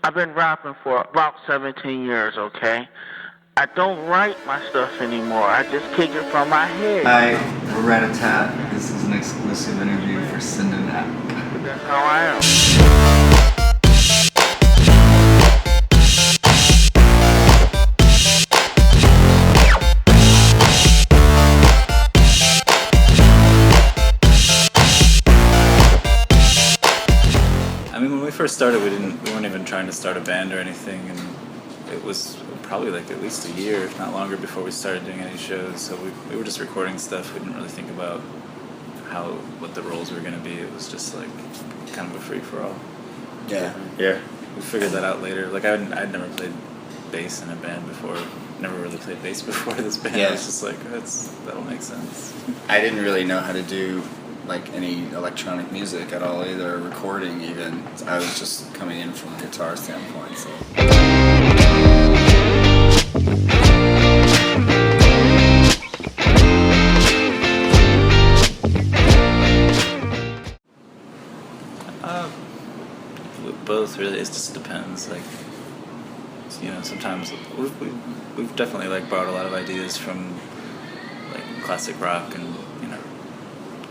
I've been rapping for about 17 years, okay? I don't write my stuff anymore. I just kick it from my head. Hi, we're Ratatat. This is an exclusive interview for Sindhèn. That's how I am. I mean, when we first started, we weren't even trying to start a band or anything, and it was probably like at least a year, if not longer, before we started doing any shows. So we were just recording stuff. We didn't really think about what the roles were going to be. It was just like kind of a free for all. Yeah. We figured that out later. Like I'd never played bass in a band before. Never really played bass before this band. Yeah. I was just like, that'll make sense. I didn't really know how to do like any electronic music at all either, recording even. I was just coming in from a guitar standpoint. So. Both really. It just depends. Like, you know, sometimes we've definitely like borrowed a lot of ideas from like classic rock and, you know,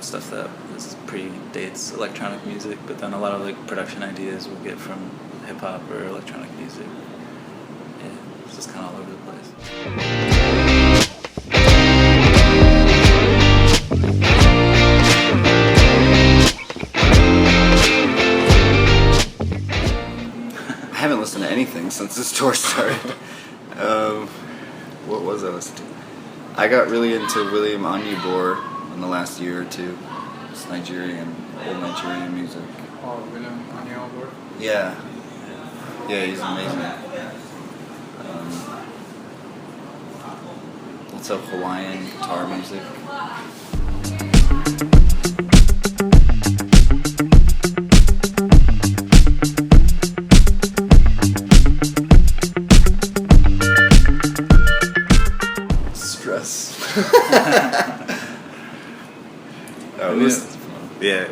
stuff that predates electronic music, but then a lot of like production ideas we'll get from hip hop or electronic music. Yeah, it's just kind of all over the place. I haven't listened to anything since this tour started. What was I listening to? I got really into William Onyeabor in the last year or two. It's old Nigerian music. Oh, William Onyeabor? Yeah. Yeah, he's amazing. Lots of Hawaiian guitar music.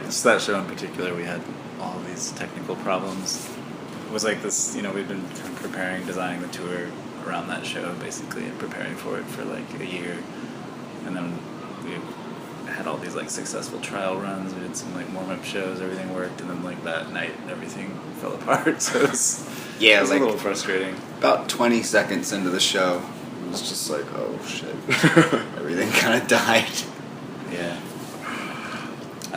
Just that show in particular, we had all these technical problems. It was like this, you know, we'd been preparing, designing the tour around that show, basically, and preparing for it for like a year. And then we had all these like successful trial runs. We did some like warm-up shows, everything worked, and then like that night, everything fell apart. So it was, yeah, it was like a little frustrating. About 20 seconds into the show, it was just like, oh shit. Everything kind of died. Yeah.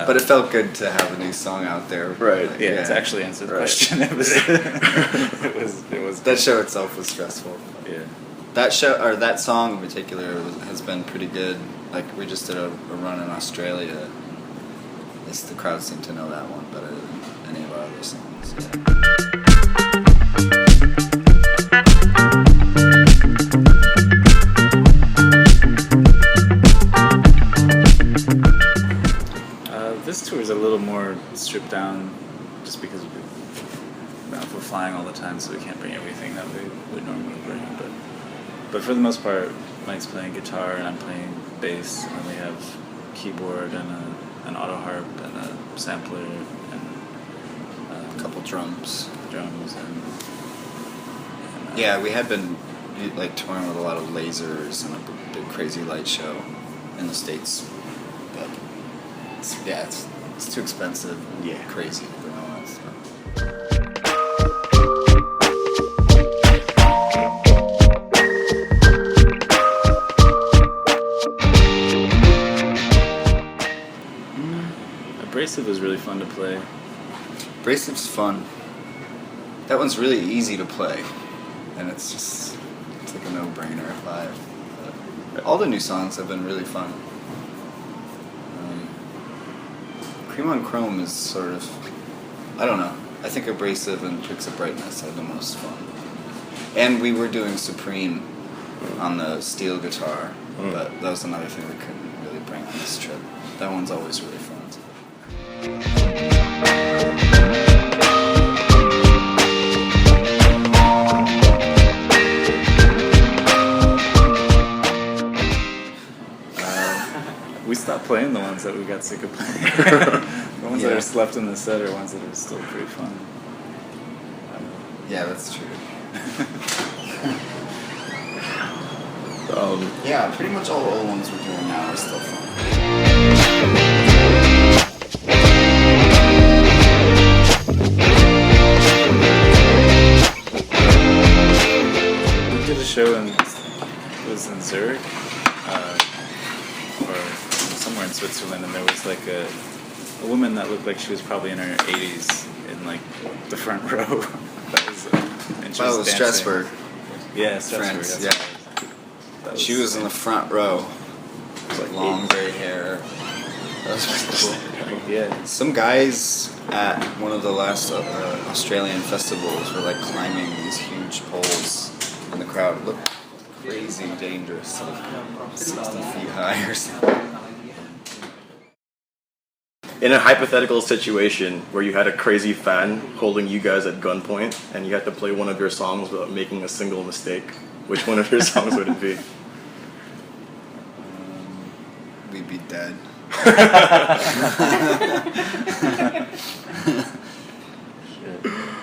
But it felt good to have a new song out there. Right. Like, yeah, to actually answer the question. It was. it was. That show itself was stressful. Yeah. That show, or that song in particular, has been pretty good. Like we just did a run in Australia. The crowd seemed to know that one better than any of our other songs. This tour is a little more stripped down, just because we're flying all the time, so we can't bring everything that we would normally bring. But for the most part, Mike's playing guitar and I'm playing bass, and we have keyboard and an auto harp and a sampler and a couple drums and yeah, we had been like touring with a lot of lasers and a big crazy light show in the States, but. It's too expensive and crazy to bring all that stuff. Abrasive was really fun to play. Abrasive's fun. That one's really easy to play, and it's like a no-brainer live. All the new songs have been really fun. Cream on Chrome is sort of, I don't know. I think Abrasive and Tricks of Brightness had the most fun. And we were doing Supreme on the steel guitar, but that was another thing we couldn't really bring on this trip. That one's always really fun. We stopped playing the ones that we got sick of playing. The ones that are left in the set are ones that are still pretty fun. Yeah, that's true. Yeah, pretty much all the old ones we're doing now are still fun. We did a show it was in Zurich, or somewhere in Switzerland, and there was like a woman that looked like she was probably in her 80s in like the front row. That was, and she was dancing. Strasbourg. Yeah, Strasbourg. France, That's yeah. what it was. She was in the front row. Like long gray hair. That was pretty cool. Yeah. Some guys at one of the last Australian festivals were like climbing these huge poles in the crowd. It looked crazy dangerous, like 60 feet high or something. In a hypothetical situation where you had a crazy fan holding you guys at gunpoint and you had to play one of your songs without making a single mistake, which one of your songs would it be? We'd be dead.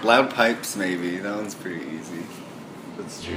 Loud Pipes, maybe. That one's pretty easy. That's true.